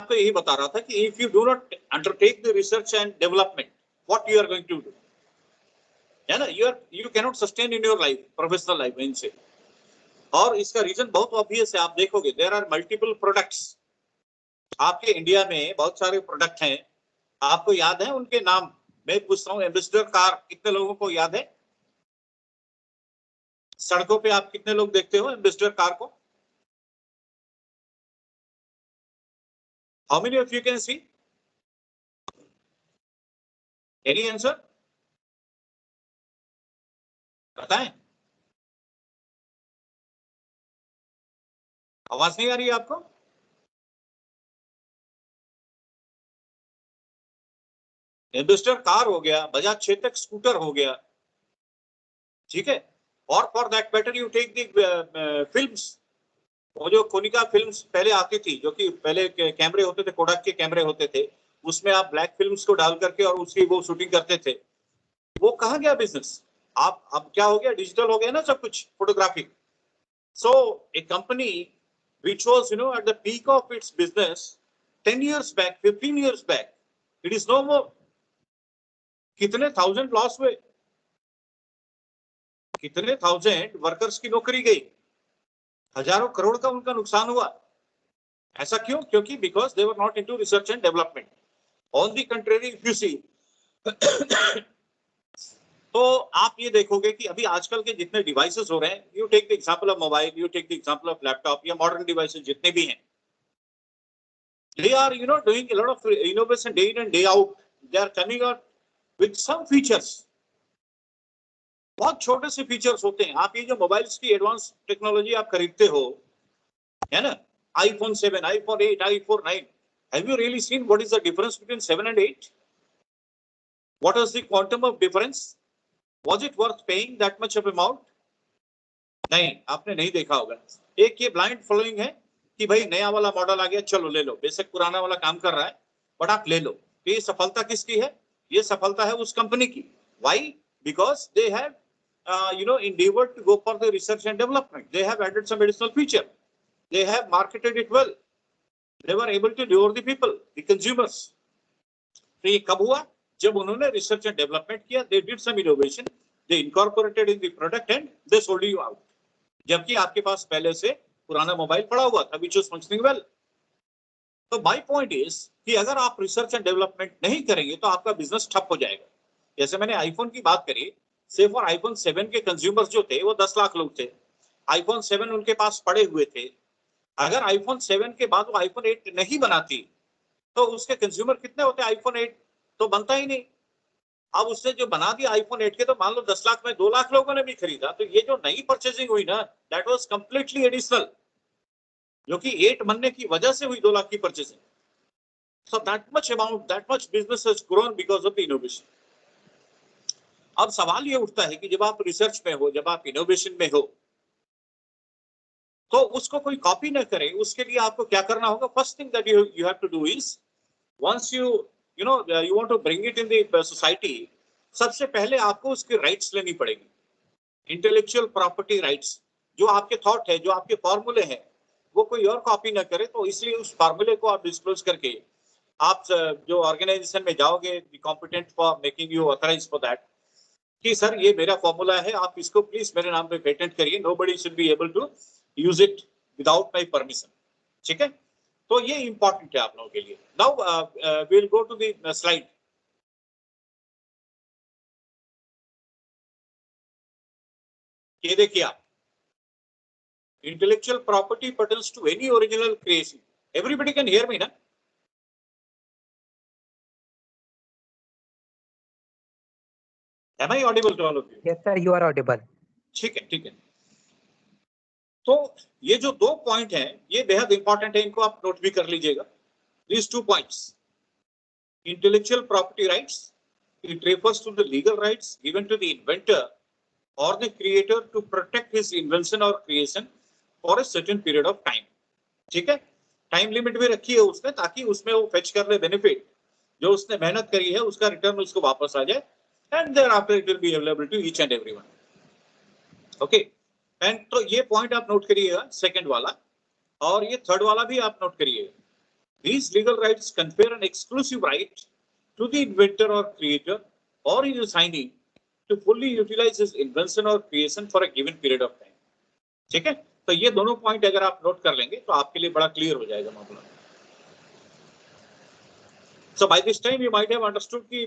आपको यही बता रहा था कि if you do not undertake the research and development, what you are going to do, है ना, you can not sustain in your life, professional life इनसे। और इसका रीजन बहुत ऑब्वियस है, आप देखोगे देयर आर मल्टीपल प्रोडक्ट्स। आपके इंडिया में बहुत सारे प्रोडक्ट हैं, आपको याद है उनके नाम? मैं पूछ रहा हूँ, एम्बेसडर कार कितने लोगों को याद है? सड़कों पे आप कितने लोग देखते हो एम्बेसडर कार को? How many of you can see? Any answer बताएं। आवाज नहीं आ रही है आपको? एम्बेसडर कार हो गया, बजाज चेतक स्कूटर हो गया, ठीक है। और for that matter you take the films, वो जो कोनिका फिल्म्स पहले आती थी, जो कि पहले कैमरे होते थे, कोडाक के कैमरे होते थे, उसमें आप ब्लैक फिल्म्स को डाल करके और उसकी वो शूटिंग करते थे। वो कहाँ गया बिजनेस? आप अब क्या हो गया, डिजिटल हो गया ना सब कुछ, photography. So A company which was at the peak of its business 10 years back, 15 years back, it is no more. कितने थाउजेंड लॉस हुए, कितने थाउजेंड वर्कर्स की नौकरी गई, हजारों करोड़ का उनका नुकसान हुआ। ऐसा क्यों? क्योंकि because they were not into research and development. On the contrary if you see, तो आप ये देखोगे कि अभी आजकल के जितने डिवाइसेस हो रहे हैं, you take the example of mobile, you take the example of laptop या मॉडर्न डिवाइसेस जितने भी हैं, they are doing a lot of innovation day in and day out. They are coming out with some features. बहुत छोटे से features होते हैं। आप ये जो मोबाइल्स की एडवांस टेक्नोलॉजी आप खरीदते हो, है ना, iPhone 7, iPhone 8, iPhone 9, have you really seen what is the difference between 7 and 8? What is the quantum of difference? Was it worth paying that much of amount? नहीं, आपने नहीं देखा होगा। एक ये ब्लाइंड फॉलोइंग है कि भाई नया वाला मॉडल आ गया, चलो ले लो, बेशक पुराना वाला काम कर रहा है बट आप ले लो। तो ये सफलता किसकी है? ये सफलता है उस कंपनी की। Why? Because they have endeavored to go for the research and development. They have added some additional feature. They have marketed it well. They were able to lure the people, the consumers. तो ये कब हुआ? जब उन्होंने research and development किया, they did some innovation, they incorporated in the product and they sold you out. जबकि आपके पास पहले से पुराना मोबाइल पड़ा हुआ था which was functioning well. तो my point is कि अगर आप रिसर्च एंड डेवलपमेंट नहीं करेंगे तो आपका बिजनेस ठप हो जाएगा। जैसे मैंने आईफोन की बात करी, से फॉर आईफोन 7 के कंज्यूमर्स जो थे वो 10 लाख लोग थे। आईफोन 7 उनके पास पड़े हुए थे। अगर आईफोन 7 के बाद वो आईफोन 8 नहीं बनाती तो उसके कंज्यूमर कितने होते? आईफोन 8 तो बनता ही नहीं। अब उसने जो बना दिया आईफोन 8 के, तो मान लो 10 लाख में 2 लाख लोगों ने भी खरीदा, तो ये जो नई परचेजिंग हुई ना, दैट वाज कंप्लीटली एडिशनल, जो कि 8 बनने की वजह से हुई 2 लाख की purchasing. So that much amount, that much business has grown because of the innovation. अब सवाल ये उठता है कि जब आप रिसर्च में हो, जब आप इनोवेशन में हो, तो उसको कोई कॉपी ना करे, उसके लिए आपको क्या करना होगा? First thing that you have to do is, once you want to bring it in the society, सबसे पहले आपको उसके राइट्स लेनी पड़ेगी, इंटेलेक्चुअल प्रॉपर्टी राइट्स। जो आपके थॉट है, जो आपके फॉर्मूले हैं, वो कोई और कॉपी ना करे। तो इसलिए उस फॉर्मूले को आप डिस्क्लोज करके आप जो ऑर्गेनाइजेशन में जाओगे, competent for making you authorise for that, कि सर ये मेरा फॉर्मूला है, आप इसको प्लीज मेरे नाम पे पेटेंट करिए, nobody should be able to use it without my permission. ठीक है, तो ये इंपॉर्टेंट है आप लोगों के लिए। Now we will go to the slide. ये देखिए आप, intellectual property pertains to any original creation. Everybody can hear me ना? Am I audible to all of you? Yes, sir, you are audible. ठीक है, ठीक है। तो ये जो 2 पॉइंट हैं, ये बेहद इंपॉर्टेंट है, इनको आप नोट भी कर लीजिएगा। These 2 points, intellectual property rights, it refers to the legal rights given to the inventor or the creator to protect his invention or creation for a certain period of time. ठीक है, time limit भी रखी है उसने, ताकि उसमें वो fetch कर ले बेनिफिट, जो उसने मेहनत करी है उसका रिटर्न उसको वापस आ जाए, and thereafter it will be available to each and everyone. Okay, and तो ये पॉइंट आप नोट करिएगा, सेकंड वाला, और ये थर्ड वाला भी आप नोट करिएगा। These legal rights confer an exclusive right to the inventor or creator or his assignee to fully utilize his invention or creation for a given period of time. ठीक है, तो ये दोनों पॉइंट अगर आप नोट कर लेंगे तो आपके लिए बड़ा क्लियर हो जाएगा मामला. So by this time you might have understood कि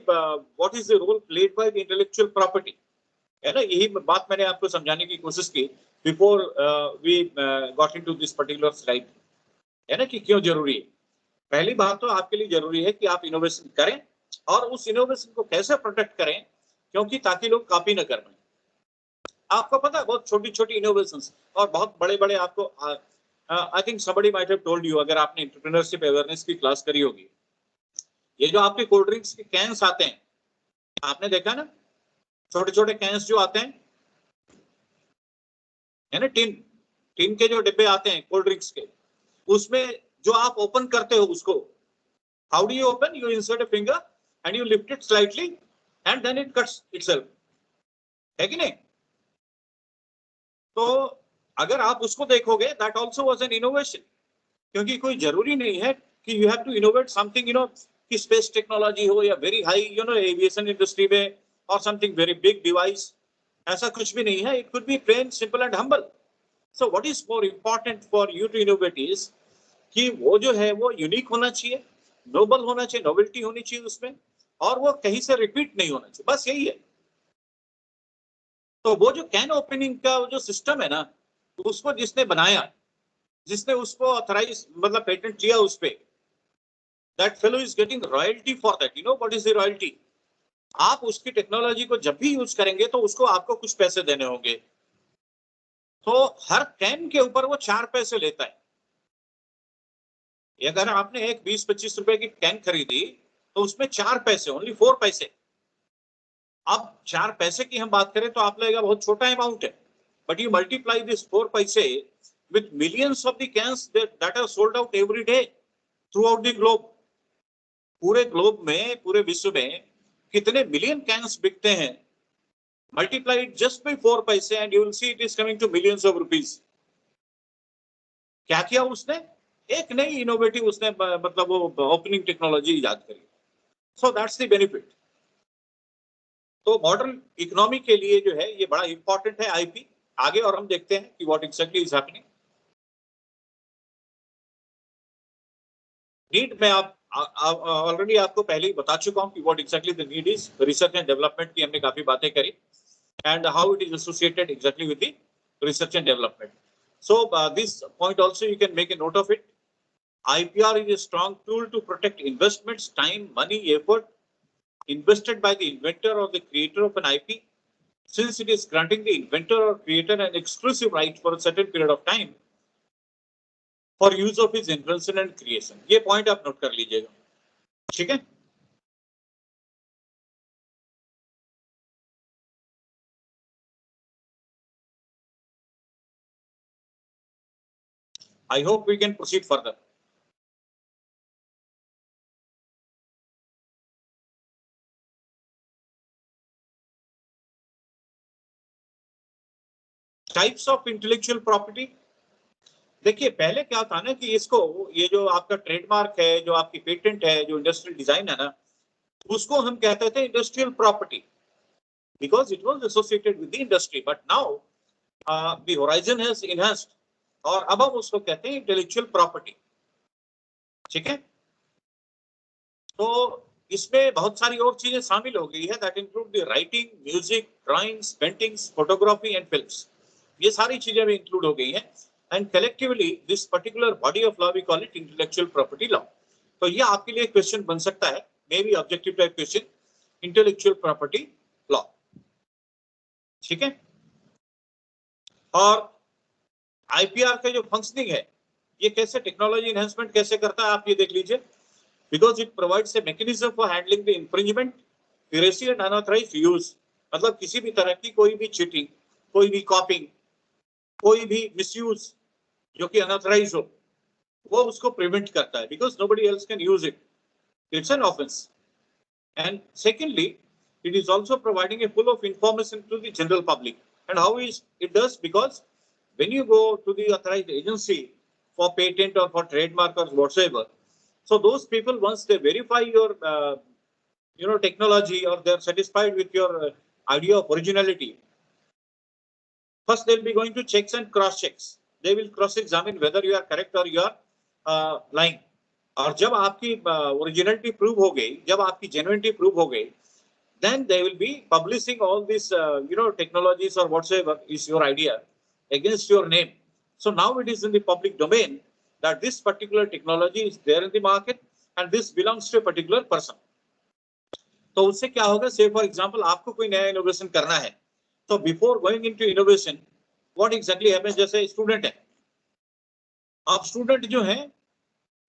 what is the role played by the intellectual property. है ना, यही बात मैंने आपको समझाने की कोशिश की before we got into this particular slide. है ना कि क्यों जरूरी है. पहली बात तो आपके लिए जरूरी है कि आप इनोवेशन करें और उस इनोवेशन को कैसे प्रोटेक्ट करें, क्योंकि ताकि लोग कॉपी न कर पाए. आपको पता है बहुत छोटी छोटी इनोवेशंस और बहुत बड़े बड़े आपको I think somebody might have told you, अगर आपने एंटरप्रेन्योरशिप अवेयरनेस की क्लास करी होगी, ये जो आपके कोल्ड ड्रिंक्स के कैंस आते हैं, आपने देखा ना, छोटे छोटे कैंस जो आते हैं, है ना, टिन के जो डिब्बे आते हैं कोल्ड ड्रिंक्स के, उसमें जो आप ओपन करते हो उसको, how do you open? You insert a finger and you lift it slightly and then it cuts itself, है कि नहीं? तो अगर आप उसको देखोगे, that also was an innovation, क्योंकि कोई जरूरी नहीं है कि you have to innovate something, you know, कि स्पेस टेक्नोलॉजी हो या very high, you know, aviation industry में और समथिंग वेरी बिग डिवाइस, ऐसा कुछ भी नहीं है. It could be plain simple and humble. So what is more important for you to innovate is कि वो जो है वो यूनिक होना चाहिए, नोबल होना चाहिए, नोवेल्टी होनी चाहिए उसमें, और वो कहीं से रिपीट नहीं होना चाहिए, बस यही है. तो वो जो कैन ओपनिंग का जो सिस्टम है ना, उसको जिसने बनाया, जिसने उसको ऑथराइज मतलब पेटेंट लिया उस पे, that fellow is getting royalty for that. You know what is the royalty? आप उसकी टेक्नोलॉजी को जब भी यूज करेंगे तो उसको आपको कुछ पैसे देने होंगे. तो हर कैन के ऊपर वो 4 पैसे लेता है. अगर आपने एक 20-25 रुपए की कैन खरीदी तो उसमें 4 पैसे, ओनली 4 पैसे. अब 4 पैसे की हम बात करें तो आप लगेगा बहुत छोटा अमाउंट है, बट यू मल्टीप्लाई दिस 4 पैसे with millions of the cans that are sold out every day throughout the globe. पूरे ग्लोब में, पूरे विश्व में कितने मिलियन कैन्स बिकते हैं, मल्टीप्लाई इट जस्ट बाय 4 पैसे and you will see it is coming to millions of rupees. क्या किया उसने? एक नई इनोवेटिव उसने मतलब वो ओपनिंग टेक्नोलॉजी इजाद करी. So that's the benefit. तो मॉडर्न इकोनॉमी के लिए जो है ये बड़ा इंपॉर्टेंट है आईपी. आगे और हम देखते हैं कि what exactly is happening. Need में आप ऑलरेडी आपको पहले ही बता चुका हूं कि what exactly the need is. Research and development की हमने काफी बातें करी and how it is associated exactly with the research and development. So this point also you can make a note of it. IPR is a strong tool to protect investments, time, money, effort invested by the inventor or the creator of an IP, since it is granting the inventor or creator an exclusive right for a certain period of time for use of his invention and creation. ये point आप note कर लीजिएगा, ठीक है? I hope we can proceed further. Types of intellectual property. देखिए पहले क्या था ना कि इसको, ये जो आपका ट्रेडमार्क है, जो आपकी पेटेंट है, जो इंडस्ट्रियल डिजाइन है ना, उसको हम कहते थे industrial property because it was associated with the industry. But now the horizon has enhanced और अब हम उसको कहते हैं इंटेलेक्चुअल प्रॉपर्टी. ठीक है, तो इसमें बहुत सारी और चीजें शामिल हो गई है that include the writing, music, drawings, paintings, photography and films. ये सारी चीजें भी इंक्लूड हो गई हैं and collectively this particular body of law we call it intellectual property law. तो ये आपके लिए क्वेश्चन बन सकता है, may be objective type question, intellectual property law. ठीक है, और आईपीआर का जो फंक्शनिंग है, ये कैसे टेक्नोलॉजी एनहांसमेंट कैसे करता है, आप ये देख लीजिए. Because it provides a mechanism for handling the infringement, piracy and unauthorised use. मतलब किसी भी तरह की कोई भी चीटिंग, कोई भी कॉपिंग, कोई भी मिसयूज जो कि अनऑथराइज्ड हो, वो उसको प्रिवेंट करता है because nobody else can use it. It's an offence. And secondly it is also providing a full of information to the general public. And how is it does? Because when you go to the authorized agency for patent or for trademark or whatsoever, So those people, once they verify your technology, or they're satisfied with your idea of originality, first they'll be going to checks and cross checks. They will cross examine whether you are correct or you are lying. और जब आपकी originality prove हो गई, जब आपकी genuinity prove हो गई, then they will be publishing all these technologies or whatsoever is your idea against your name. So now it is in the public domain that this particular technology is there in the market and this belongs to a particular person. तो उससे क्या होगा, say for example आपको कोई नया innovation करना है, तो before going into innovation what exactly happens, जैसे स्टूडेंट है, आप स्टूडेंट जो है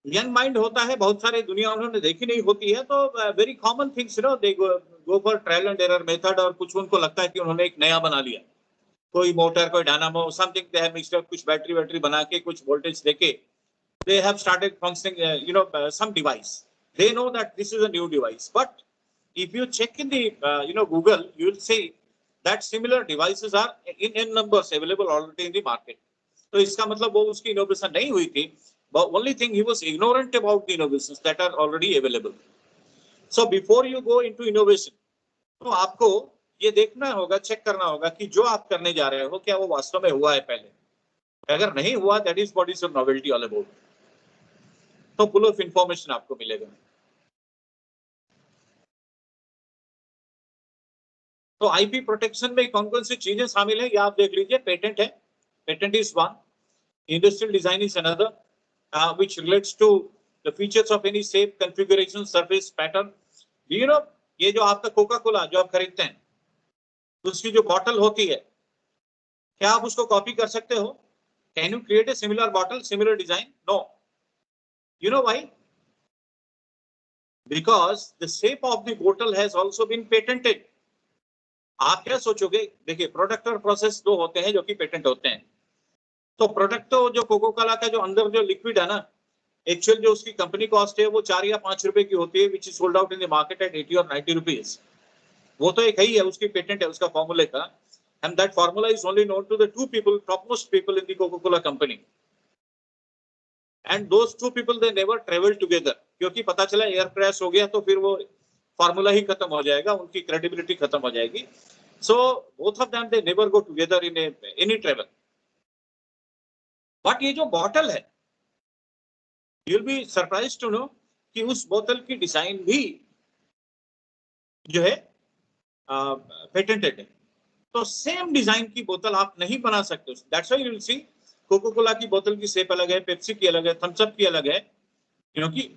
यंग माइंड होता है, बहुत सारे दुनिया उन्होंने देखी नहीं होती है, तो very common things they go for trial and error method, और कुछ उनको लगता है कि उन्होंने एक नया बना लिया, कोई मोटर, कोई dynamo, something they have mixed, कुछ बैटरी बना के, कुछ वोल्टेज देके they have started functioning some device. They know that this is a new device, but if you check in the Google, you will see that similar devices are in numbers available already in the market. तो इसका मतलब वो उसकी innovation नहीं हुई थी, but only thing he was ignorant about the innovations that are already available. So before you go into innovation, तो आपको ये देखना होगा, चेक करना होगा कि जो आप करने जा रहे हो क्या वो वास्तव में हुआ है पहले. अगर नहीं हुआ, that is what is your novelty all about. तो फुल ऑफ इंफॉर्मेशन आपको मिलेगा. तो आईपी प्रोटेक्शन में कौन कौन सी चीजें शामिल है ये आप देख लीजिए. पेटेंट है, patent is one. Industrial design is another, which relates to the features of any shape, configuration, surface, pattern. You know, ये जो आपका कोका कोला जो आप खरीदते हैं, उसकी जो बॉटल होती है, क्या आप उसको कॉपी कर सकते हो? Can you create a similar bottle, similar design? No. You know why? Because the shape of the bottle has also been patented. आप क्या सोचोगे, देखिए प्रोडक्ट और प्रोसेस दो होते हैं जो कि पेटेंट होते हैं. तो प्रोडक्ट तो जो कोका कोला का जो अंदर जो लिक्विड है ना, एक्चुअल जो उसकी कंपनी कॉस्ट है वो 4 या 5 रुपए की होती है, which is sold out in the market at 80 और 90 रुपीज. वो तो एक ही है, उसकी पेटेंट है उसका फॉर्मूले का, and that formula is only known to the 2 people, top most people in the Coca Cola company. And those 2 people they never travel together, क्योंकि पता चला एयर क्रैश हो गया तो फिर वो फॉर्मूला ही खत्म हो जाएगा, उनकी क्रेडिबिलिटी खत्म हो जाएगी. So both of them they never go together in any travel. But ये जो बॉटल है, you will be surprise to know कि उस बोतल की डिजाइन भी जो है पेटेंटेड है. तो सेम डिजाइन की बोतल आप नहीं बना सकते. That's why you will C Coca Cola की बोतल की शेप अलग है, पेप्सी की अलग है, थम्स अप की अलग है, क्योंकि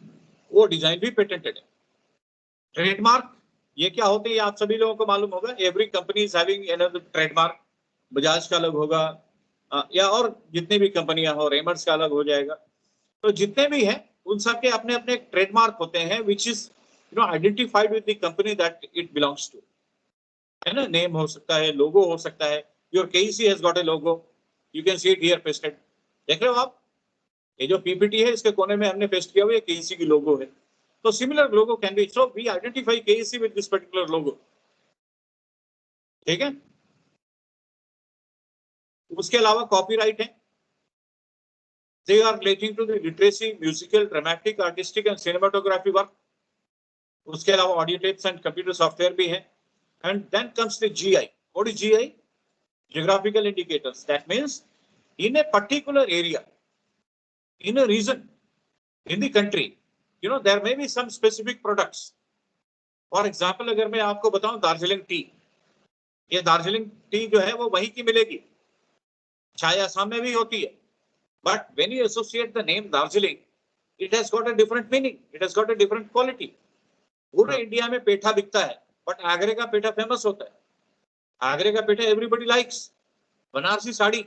वो डिजाइन भी पेटेंटेड है. ट्रेडमार्क ये क्या होते हैं आप सभी लोगों को मालूम होगा. Every company is having another trademark. Bajaj का अलग होगा, या और जितनी भी कंपनियां हो, रेमंड्स का अलग हो जाएगा. तो जितने भी हैं उन सब के अपने अपने ट्रेडमार्क होते हैं, which is identified with the company that it belongs to, है ना. नेम हो सकता है, लोगो हो सकता है. Your KEC has got a logo, you can see it here pasted. देख रहे हो आप, ये जो पीपीटी है इसके कोने में हमने पेस्ट किया हुआ है, केईसी की लोगो है. तो similar logo can be, so we identify KEC with this particular logo. ठीक है. उसके अलावा कॉपीराइट है. They are relating to the literacy, musical, dramatic, artistic and cinematography work. उसके अलावा audio tapes and computer software भी है. And then comes the GI. What is GI? Geographical indicators. That means in a particular area, in a region, in the country, there may be some specific products. For example, अगर मैं आपको बताऊं Darjeeling T, ये Darjeeling T जो है वो वहीं की मिलेगी, चाय आसाम में भी होती है. But when you associate the name Darjeeling, it has got a different meaning. It has got a different quality. पूरे इंडिया में पेठा बिकता है, बट आगरे का पेठा फेमस होता है. आगरे का पेठा everybody likes. Banarasi sari.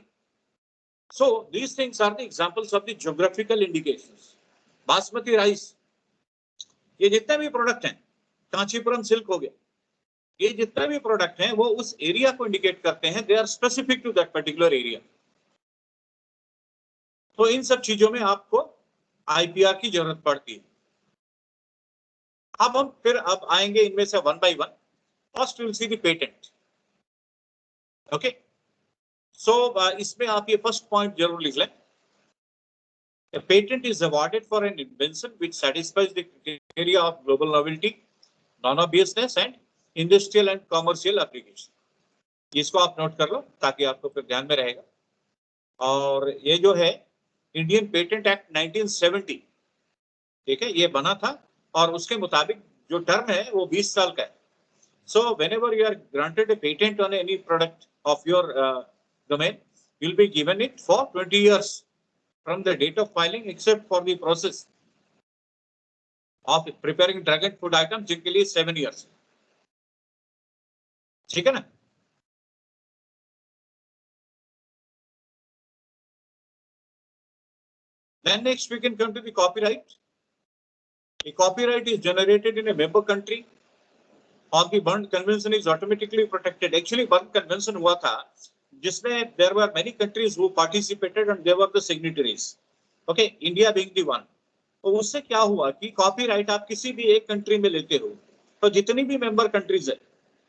So these things are the examples of the geographical indications. Basmati rice, ये जितने भी प्रोडक्ट हैं, कांचीपुरम सिल्क हो गया, ये जितने भी प्रोडक्ट हैं वो उस एरिया को इंडिकेट करते हैं. They are specific to that particular area. तो इन सब चीजों में आपको आईपीआर की जरूरत पड़ती है. अब हम फिर अब आएंगे इनमें से one by one. First will see the patent. Okay, so इसमें आप ये फर्स्ट पॉइंट जरूर लिख लें. A patent is awarded for an invention which satisfies the criteria of global novelty, non-obviousness and industrial and commercial application. इसको आप note कर लो ताकि आपको फिर ध्यान में रहेगा. और ये जो है इंडियन पेटेंट एक्ट 1970, ठीक है, ये बना था और उसके मुताबिक जो टर्म है वो 20 साल का है. So whenever you are granted a patent on any product of your domain, you'll be given it for 20 years from the date of filing, except for the process of preparing drug and food items, जिनके लिए 7 years. ठीक है ना? Then next we can come to the copyright. The copyright is generated in a member country or the Berne Convention is automatically protected. Actually Berne Convention हुआ था जिसमें there were many countries who participated and they were the signatories. Okay, India being the one. तो उससे क्या हुआ कि copyright आप किसी भी एक कंट्री में लेते हो तो जितनी भी मेंबर कंट्रीज है,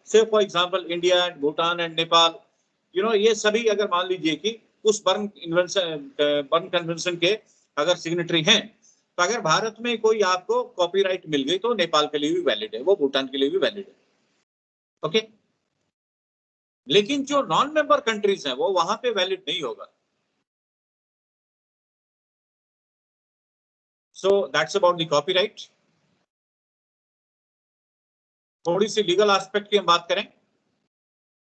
से for example India and Bhutan and Nepal, you know, ये सभी अगर मान लीजिए कि उस बर्न कन्वेंशन के अगर सिग्नेटरी हैं, तो अगर भारत में कोई आपको कॉपीराइट मिल गई तो नेपाल के लिए भी वैलिड है, वो भूटान के लिए भी वैलिड है. ओके, लेकिन जो नॉन मेंबर कंट्रीज हैं वो वहां पे वैलिड नहीं होगा. So that's about the copyright. थोड़ी सी लीगल एस्पेक्ट की हम बात करें.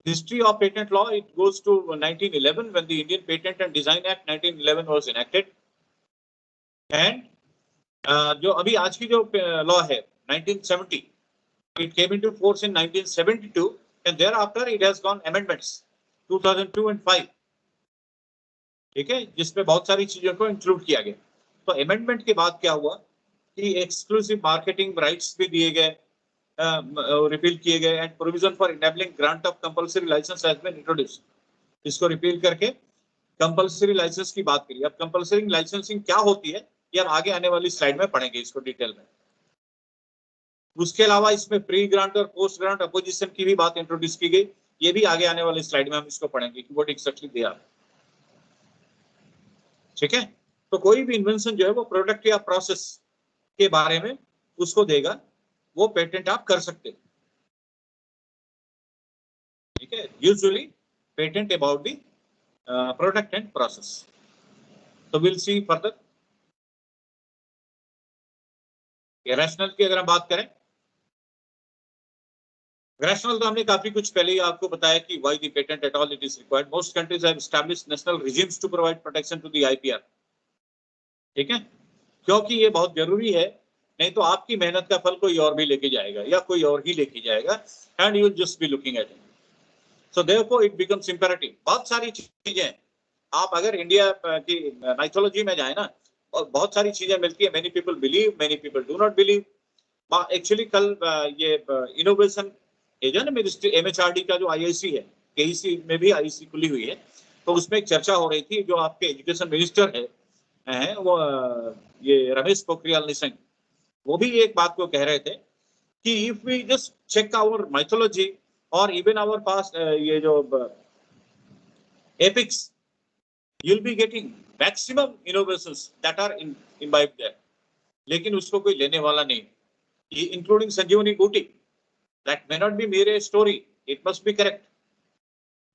History of patent law, it goes to 1911 when the Indian Patent and Design Act 1911 was enacted. And जो अभी आज की जो law है 1970, it came into force in 1972 and thereafter it has gone amendments 2002 and 5. ठीक है, जिसमें बहुत सारी चीजों को इंक्लूड किया गया. तो अमेंडमेंट के बाद क्या हुआ कि एक्सक्लूसिव मार्केटिंग राइट्स भी दिए गए, रिपील किए गए and provision for enabling grant of compulsory licence has been introduced. इसको रिपील करके कंपल्सरी लाइसेंस की बात करिए. अब कंपल्सरी लाइसेंसिंग क्या होती है ये हम आगे आने वाली स्लाइड में पढ़ेंगे इसको डिटेल में. उसके अलावा इसमें प्री ग्रांट और पोस्ट ग्रांट अपोजिशन की भी बात इंट्रोड्यूस की गई. ये भी आगे आने वाली स्लाइड में हम इसको पढ़ेंगे कि व्हाट एक्जेक्टली दे आर. ठीक है, तो कोई भी इन्वेंशन जो है वो प्रोडक्ट या प्रोसेस के बारे में उसको देगा, वो पेटेंट आप कर सकते हैं. ठीक है, usually patent about the product and process. तो विल सी फर्दर. रैशनल की अगर हम बात करें, रैशनल तो हमने काफी कुछ पहले ही आपको बताया कि why the patent at all it is required. Most countries have established national regimes to provide protection to the IPR. ठीक है, क्योंकि ये बहुत जरूरी है, नहीं तो आपकी मेहनत का फल कोई और भी लेके जाएगा या कोई और ही लेके जाएगा and you just be looking at it. So therefore it becomes imperative. बहुत सारी चीजें आप अगर इंडिया की माइथोलॉजी में जाए ना, और बहुत सारी चीजें मिलती है. Many people believe, many people do not believe. Actually कल ये इनोवेशन है जो ना मिनिस्ट्री एमएचआरडी का जो आईआईसी है, केईसी में भी आईआईसी खुली हुई है, तो उसमें एक चर्चा हो रही थी. जो आपके एजुकेशन मिनिस्टर है वो ये रमेश पोखरियाल निशंक, वो भी एक बात को कह रहे थे कि if we just check our mythology और इवन आवर पास्ट ये जो epics, you'll be getting maximum innovations that are imbibed there. लेकिन उसको कोई लेने वाला नहीं, including संजीवनी बूटी. That may not be mere story, it must be correct.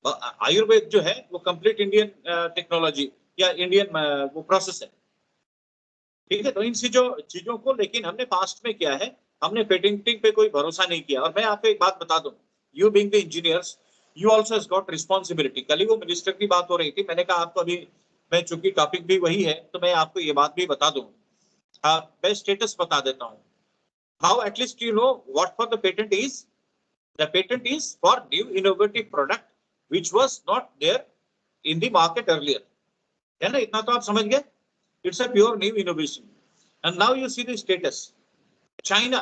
Ayurveda जो है वो कंप्लीट इंडियन टेक्नोलॉजी या इंडियन वो प्रोसेस है. ठीक है, तो इन चीजों को लेकिन हमने पास्ट में किया है, हमने पेटेंटिंग पे कोई भरोसा नहीं किया. और मैं आपको एक बात बता दूं, you being the engineers, you also has got responsibility. कल ही वो मिनिस्टर की बात हो रही थी, मैंने कहा आपको अभी, मैं चूंकि टॉपिक भी वही है तो मैं आपको ये बात भी बता दूं. मैं स्टेटस बता देता हूं. How at least you know what for the patent is. The patent is for new innovative product which was not there in the market earlier. है ना, इतना तो आप समझ गए. It's a pure new innovation. And now you see the status. China,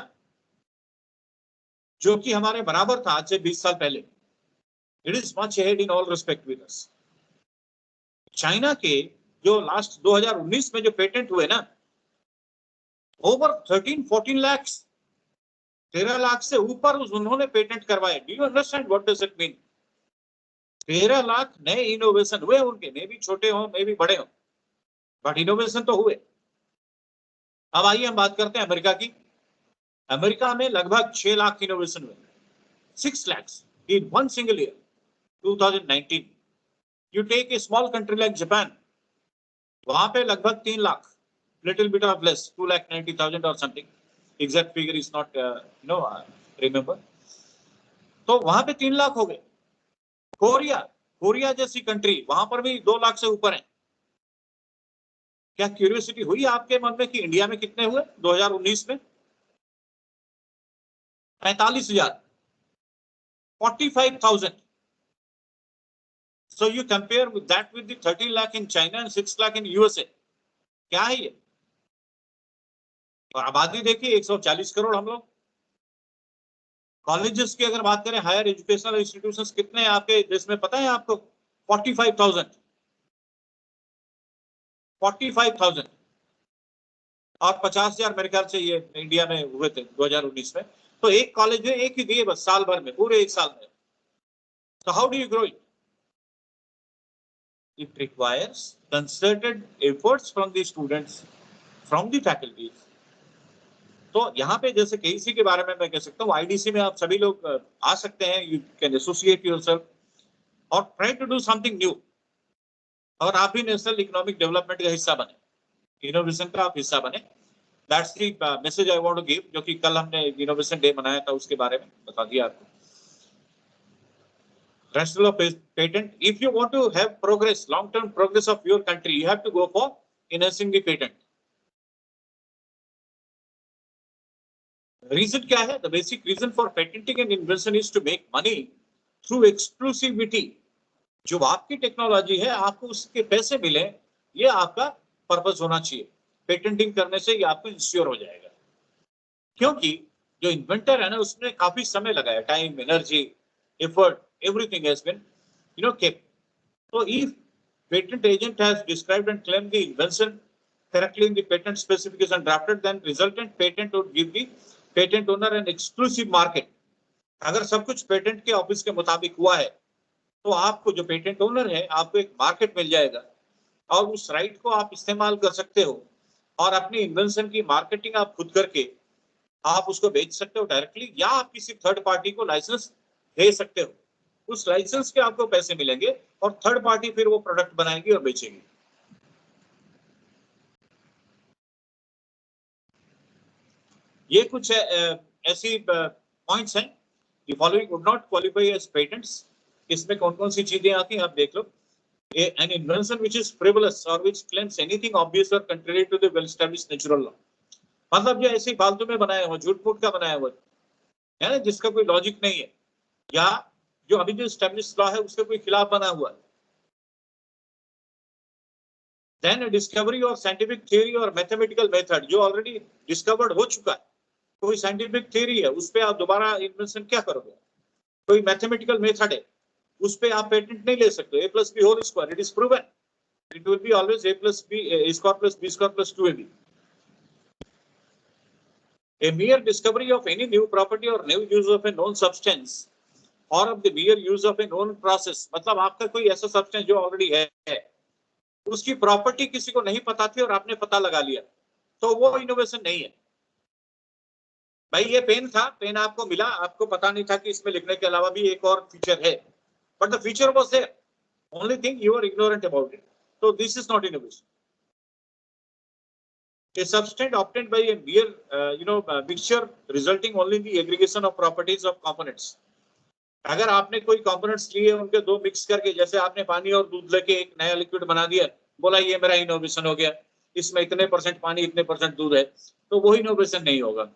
जो कि हमारे बराबर था आज से 20 साल पहले, it is much ahead in all respect with us. China के जो लास्ट 2019 में जो पेटेंट हुए ना, ओवर 13-14 लाख, 13 लाख से ऊपर उन्होंने पेटेंट करवाए. Do you understand what does it mean? 13 lakh नए इनोवेशन हुए उनके, मे भी छोटे हो मे भी बड़े हो. बट इनोवेशन तो हुए। अब आइए हम बात करते हैं अमेरिका की। अमेरिका में लगभग 6 लाख इनोवेशन हुए, 6 lakhs in one single year, 2019. You take a small country like Japan, वहां पे लगभग 3 lakh, little bit of less, 2,90,000 or something. Exact figure is not, remember. तो वहां पे 3 लाख हो गए। कोरिया जैसी कंट्री, वहां पर भी 2 लाख से ऊपर है। क्या क्यूरियोसिटी हुई आपके मन में कि इंडिया में कितने हुए 2019 में? 45,000, 45,000. So you compare with that with the 13 lakh in China and 6 lakh in USA. क्या है ये? और आबादी देखिए 140 करोड़ हम लोग। कॉलेजेस की अगर बात करें, हायर एजुकेशनल इंस्टीट्यूशंस कितने हैं आपके देश में पता है आपको? 45,000, 45,000। और 50,000 मेरे ख्याल से ये इंडिया में हुए थे 2019 में। तो एक कॉलेज में एक ही दिए बस साल भर में, पूरे एक साल में। तो how do you grow it? It requires concerted efforts from the students, from the faculties. तो यहाँ पे जैसे केईसी के बारे में मैं कह सकता हूँ, आईडीसी में आप सभी लोग आ सकते हैं, यू कैन एसोसिएट योरसेल्फ और try to do something new, और आप भी नेशनल इकोनॉमिक डेवलपमेंट का हिस्सा बने, इनोवेशन का आप हिस्सा बने। That's the message I want to give, जो कि कल हमने इनोवेशन डे मनाया था, उसके बारे में बता दिया आपको। Rational of patent. If you want to have progress, long-term progress of your country, you have to go for enhancing the patent. Reason क्या है? The basic reason for patenting an invention is to make money through exclusivity. जो आपकी technology है, आपको उसके पैसे मिले, ये आपका पर्पस होना चाहिए। पेटेंटिंग करने से ये आपको इंश्योर हो जाएगा, क्योंकि जो इन्वेंटर है ना, उसने काफी समय लगाया, time, energy, effort, everything has been, kept. So if patent agent has described and claimed the invention correctly in the patent specification drafted, then resultant patent would give the patent owner an exclusive market. अगर सब कुछ patent के office के मुताबिक हुआ है, तो आपको जो पेटेंट ओनर है, आपको एक मार्केट मिल जाएगा, और उस राइट को आप इस्तेमाल कर सकते हो, और अपनी इन्वेंशन की मार्केटिंग आप खुद करके आप उसको बेच सकते हो डायरेक्टली, या आप किसी थर्ड पार्टी को लाइसेंस दे सकते हो। उस लाइसेंस के आपको पैसे मिलेंगे, और थर्ड पार्टी फिर वो प्रोडक्ट बनाएगी और बेचेगी। ये कुछ ऐसी पॉइंट्स हैं। The following would not qualify as patents. इसमें कौन कौन सी चीजें आती हैं आप देख लो। An invention which is frivolous or which claims anything obvious or contrary to the well-established natural law. मतलब जो ऐसे फालतू में बनाया हुआ, झूठ मूठ का बनाया हुआ है ना, जिसका कोई लॉजिक नहीं है, या जो अभी जो एस्टैब्लिश्ड लॉ है उसके कोई खिलाफ बना हुआ है। Then a discovery or scientific theory or mathematical method, जो ऑलरेडी डिस्कवर्ड हो चुका है, कोई साइंटिफिक थ्योरी है, उस पे आप दोबारा इन्वेंशन क्या करोगे? कोई मैथमेटिकल मेथड है, उस पे आप पेटेंट नहीं ले सकते। a plus b whole square, it is proven, it will be always a plus b, a square plus b square plus 2ab. A mere discovery of any new property or new use of a known substance or of the mere use of a known process, मतलब आपका कोई ऐसा substance जो already है, उसकी property किसी को नहीं पता थी और आपने पता लगा लिया, तो वो इनोवेशन नहीं है। भाई ये पेन था, पेन आपको मिला, आपको पता नहीं था कि इसमें लिखने के अलावा भी एक और फीचर है, but the feature was there, only thing you are ignorant about it, so this is not innovation. A substance obtained by a mere mixture resulting only in the aggregation of properties of components. अगर आपने कोई components लिए, उनके दो mix करके, जैसे आपने पानी और दूध लेके एक नया लिक्विड बना दिया, बोला ये मेरा इनोवेशन हो गया, इसमें इतने % पानी इतने % दूध है, तो वो इनोवेशन नहीं होगा।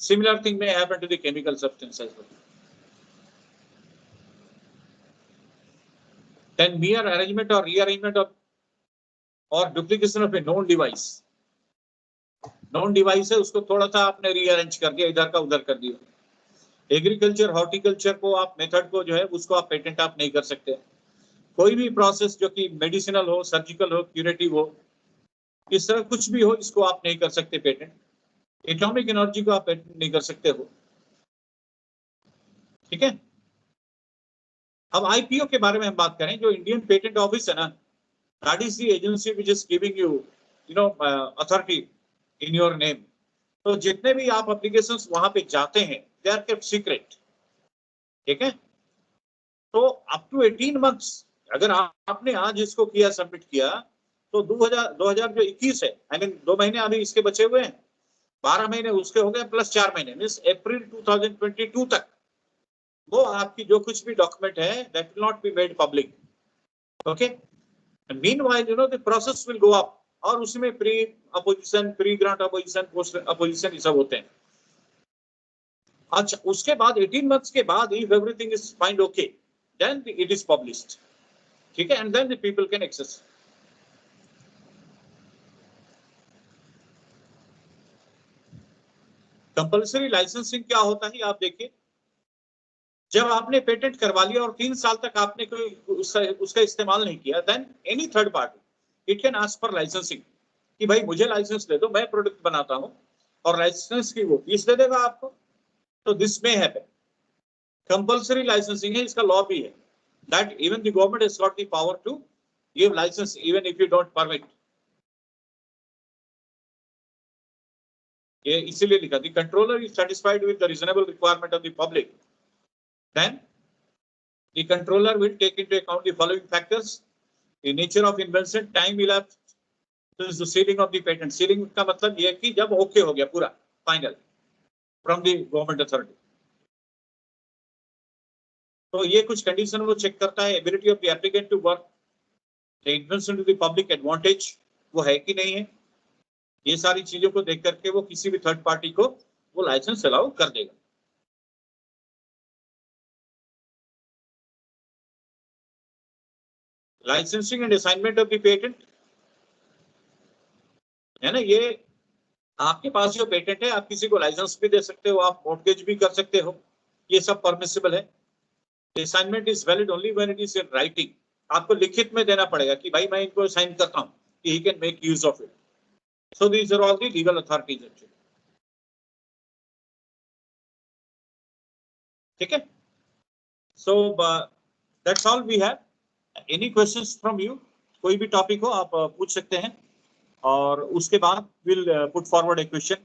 Similar thing may happen to the chemical substance as well. Then mere arrangement or rearrangement of or duplication of a known device. Known device है, उसको थोड़ा सा आपने rearrange करके इधर का उधर कर दिया। एग्रीकल्चर, हॉर्टिकल्चर को आप मेथड को जो है उसको आप पेटेंट आप नहीं कर सकते। कोई भी प्रोसेस जो कि मेडिसिनल हो, सर्जिकल हो, क्यूरेटिव हो, इस तरह कुछ भी हो, इसको आप नहीं कर सकते पेटेंट। एटॉमिक एनर्जी को आप पेटेंट नहीं कर सकते हो, ठीक है। अब आईपीओ के बारे में हम बात करें, जो इंडियन पेटेंट ऑफिस है ना, That is the agency which is giving you, authority in your name. तो जितने भी आप applications वहां पे जाते हैं, they are kept secret. ठीक है? तो up to 18 months, अगर आपने आज इसको किया, सबमिट किया, तो 2021 है, I mean 2 महीने अभी इसके बचे हुए हैं, 12 महीने उसके हो गए प्लस 4 महीने, मीन्स अप्रैल 2022 तक वो आपकी जो कुछ भी डॉक्यूमेंट है, that will not be made public. Okay? And meanwhile, the process will go up. और उसमें pre opposition, pre grant opposition, post opposition ये सब होते हैं. अच्छा, उसके बाद 18 months के बाद if everything is find okay, then it is published. ठीक है? And then the people can access. Compulsory licensing क्या होता है आप देखिए. जब आपने पेटेंट करवा लिया और 3 साल तक आपने कोई उसका इस्तेमाल नहीं किया, then any third party it can ask for licensing कि भाई मुझे लाइसेंस दे दो, मैं प्रोडक्ट बनाता हूं, और लाइसेंस की वो फीस दे देगा आपको. तो दिस में है कंपल्सरी लाइसेंसिंग है, इसका लॉ भी है that even the government has got the power to give licence even if you don't permit. ये इसीलिए लिखा, the controller is satisfied with the reasonable requirement of the public. Then the controller will take into account the following factors: the nature of invention, time elapsed, this is the sealing of the patent. Sealing का मतलब ये है कि जब okay हो गया पूरा final from the government authority, तो ये कुछ कंडीशन वो चेक करता है. Ability of the applicant to work the invention to the public advantage, वो है कि नहीं है. ये सारी चीजों को देख करके वो किसी भी थर्ड पार्टी को वो लाइसेंस अलाउ कर देगा. Licensing and assignment of the patent है ना, ये आपके पास जो पेटेंट है आप किसी को लाइसेंस भी दे सकते हो, आप मॉर्गेज भी कर सकते हो, ये सब परमिसिबल है. Assignment is valid only when it is in writing. आपको लिखित में देना पड़ेगा कि भाई मैं इनको साइन करता हूं कि he can make use of it. So these are all the legal authorities actually. ठीक है? So that's all we have. Any questions from you? कोई भी टॉपिक हो आप पूछ सकते हैं, और उसके बाद will put forward A question.